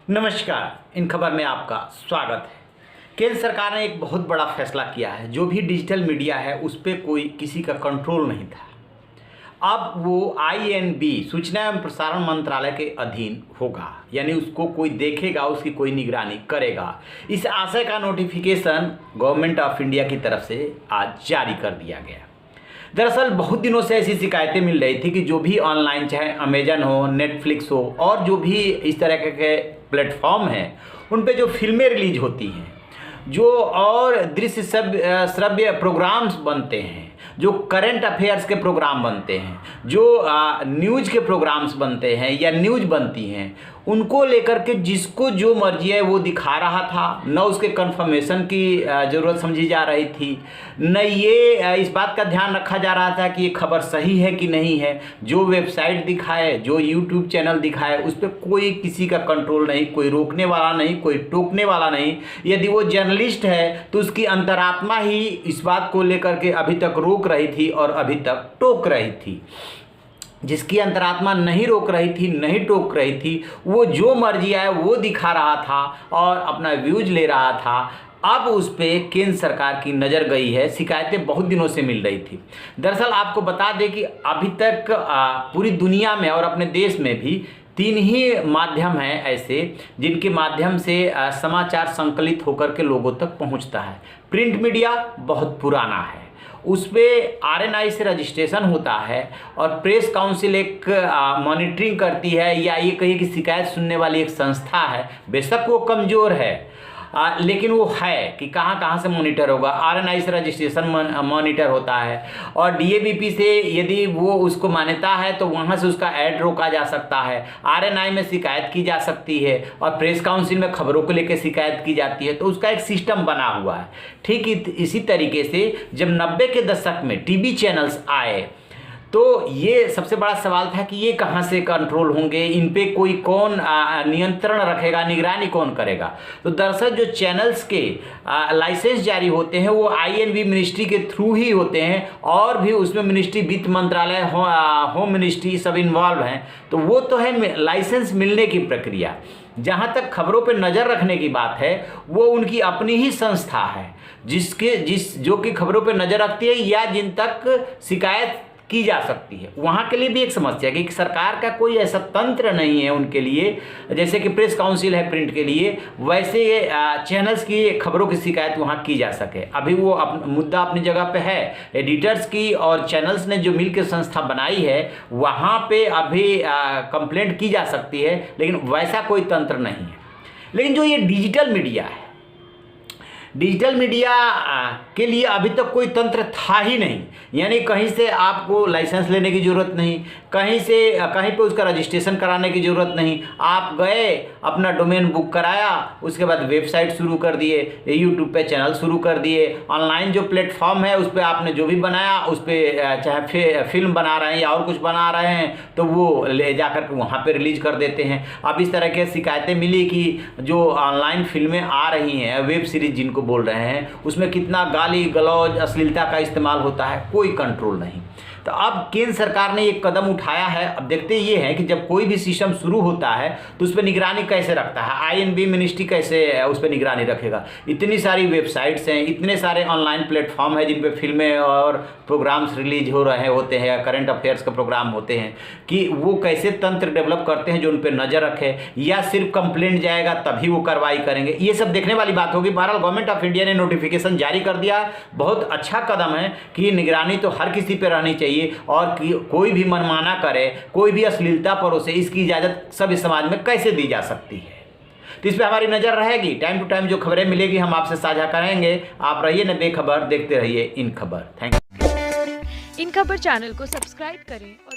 नमस्कार, इन खबर में आपका स्वागत है। केंद्र सरकार ने एक बहुत बड़ा फैसला किया है। जो भी डिजिटल मीडिया है उस पर कोई किसी का कंट्रोल नहीं था। अब वो आईएनबी सूचना एवं प्रसारण मंत्रालय के अधीन होगा, यानी उसको कोई देखेगा, उसकी कोई निगरानी करेगा। इस आशय का नोटिफिकेशन गवर्नमेंट ऑफ इंडिया की तरफ से आज जारी कर दिया गया। दरअसल बहुत दिनों से ऐसी शिकायतें मिल रही थी कि जो भी ऑनलाइन, चाहे अमेजन हो, नेटफ्लिक्स हो और जो भी इस तरह के प्लेटफॉर्म हैं, उन पे जो फिल्में रिलीज होती हैं, जो और दृश्य श्रव्य प्रोग्राम्स बनते हैं, जो करंट अफेयर्स के प्रोग्राम बनते हैं, जो न्यूज़ के प्रोग्राम्स बनते हैं या न्यूज़ बनती हैं, उनको लेकर के जिसको जो मर्जी है वो दिखा रहा था। न उसके कंफर्मेशन की ज़रूरत समझी जा रही थी, न ये इस बात का ध्यान रखा जा रहा था कि ये खबर सही है कि नहीं है। जो वेबसाइट दिखाए, जो यूट्यूब चैनल दिखाए, उस पर कोई किसी का कंट्रोल नहीं, कोई रोकने वाला नहीं, कोई टोकने वाला नहीं। यदि वो जर्नलिस्ट है तो उसकी अंतरात्मा ही इस बात को लेकर के अभी तक रोक रही थी और अभी तक टोक रही थी। जिसकी अंतरात्मा नहीं रोक रही थी, नहीं टोक रही थी, वो जो मर्जी आए वो दिखा रहा था और अपना व्यूज ले रहा था। अब उस पर केंद्र सरकार की नज़र गई है। शिकायतें बहुत दिनों से मिल रही थी। दरअसल आपको बता दें कि अभी तक पूरी दुनिया में और अपने देश में भी 3 ही माध्यम हैं ऐसे जिनके माध्यम से समाचार संकलित होकर के लोगों तक पहुंचता है। प्रिंट मीडिया बहुत पुराना है, उस पर आरएनआई से रजिस्ट्रेशन होता है और प्रेस काउंसिल एक मॉनिटरिंग करती है, या ये कहिए कि शिकायत सुनने वाली एक संस्था है। बेशक वो कमज़ोर है, लेकिन वो है कि कहाँ कहाँ से मॉनिटर होगा। आरएनआई से रजिस्ट्रेशन मॉनिटर होता है और डीएबीपी से यदि वो उसको मान्यता है तो वहाँ से उसका ऐड रोका जा सकता है। आरएनआई में शिकायत की जा सकती है और प्रेस काउंसिल में खबरों को लेकर शिकायत की जाती है। तो उसका एक सिस्टम बना हुआ है। ठीक इसी तरीके से जब 90 के दशक में टीवी चैनल्स आए तो ये सबसे बड़ा सवाल था कि ये कहाँ से कंट्रोल होंगे, इन पे कोई कौन नियंत्रण रखेगा, निगरानी कौन करेगा। तो दरअसल जो चैनल्स के लाइसेंस जारी होते हैं वो आईएनबी मिनिस्ट्री के थ्रू ही होते हैं, और भी उसमें मिनिस्ट्री, वित्त मंत्रालय, होम मिनिस्ट्री सब इन्वॉल्व हैं। तो वो तो है लाइसेंस मिलने की प्रक्रिया। जहाँ तक खबरों पर नज़र रखने की बात है वो उनकी अपनी ही संस्था है जो कि खबरों पर नज़र रखती है या जिन तक शिकायत की जा सकती है। वहाँ के लिए भी एक समस्या है कि सरकार का कोई ऐसा तंत्र नहीं है उनके लिए, जैसे कि प्रेस काउंसिल है प्रिंट के लिए, वैसे चैनल्स की खबरों की शिकायत वहाँ की जा सके। अभी वो मुद्दा अपनी जगह पे है। एडिटर्स की और चैनल्स ने जो मिलकर संस्था बनाई है वहाँ पे अभी कंप्लेंट की जा सकती है, लेकिन वैसा कोई तंत्र नहीं है। लेकिन जो ये डिजिटल मीडिया है, डिजिटल मीडिया के लिए अभी तक कोई तंत्र था ही नहीं। यानी कहीं से आपको लाइसेंस लेने की ज़रूरत नहीं, कहीं पे उसका रजिस्ट्रेशन कराने की ज़रूरत नहीं। आप गए, अपना डोमेन बुक कराया, उसके बाद वेबसाइट शुरू कर दिए, यूट्यूब पे चैनल शुरू कर दिए। ऑनलाइन जो प्लेटफॉर्म है उस पर आपने जो भी बनाया, उस पर चाहे फिल्म बना रहे हैं या और कुछ बना रहे हैं तो वो ले जा कर के वहाँ पर रिलीज कर देते हैं। अब इस तरह की शिकायतें मिली कि जो ऑनलाइन फिल्में आ रही हैं, वेब सीरीज जिनको बोल रहे हैं, उसमें कितना गाली गलौज, अश्लीलता का इस्तेमाल होता है, कोई कंट्रोल नहीं। तो अब केंद्र सरकार ने एक कदम उठाया है। अब देखते ये है कि जब कोई भी सिस्टम शुरू होता है तो उस पर निगरानी कैसे रखता है, आईएनबी मिनिस्ट्री कैसे उस पर निगरानी रखेगा। इतनी सारी वेबसाइट्स हैं, इतने सारे ऑनलाइन प्लेटफॉर्म हैं जिन पे फिल्में और प्रोग्राम्स रिलीज हो रहे होते हैं, करंट अफेयर्स के प्रोग्राम होते हैं, कि वो कैसे तंत्र डेवलप करते हैं जो उन पर नज़र रखे, या सिर्फ कंप्लेंट जाएगा तभी वो कार्रवाई करेंगे। ये सब देखने वाली बात होगी। बहरहाल गवर्नमेंट ऑफ इंडिया ने नोटिफिकेशन जारी कर दिया। बहुत अच्छा कदम है कि निगरानी तो हर किसी पर रहनी चाहिए और कोई भी मनमाना करे, कोई भी अश्लीलता परोसे, इसकी इजाज़त सभी समाज में कैसे दी जा सकती है। तो इस पर हमारी नज़र रहेगी। टाइम टू टाइम जो खबरें मिलेगी हम आपसे साझा करेंगे। आप रहिए न बेखबर, देखते रहिए इन खबर। Thank you. इन खबर चैनल को सब्सक्राइब करें और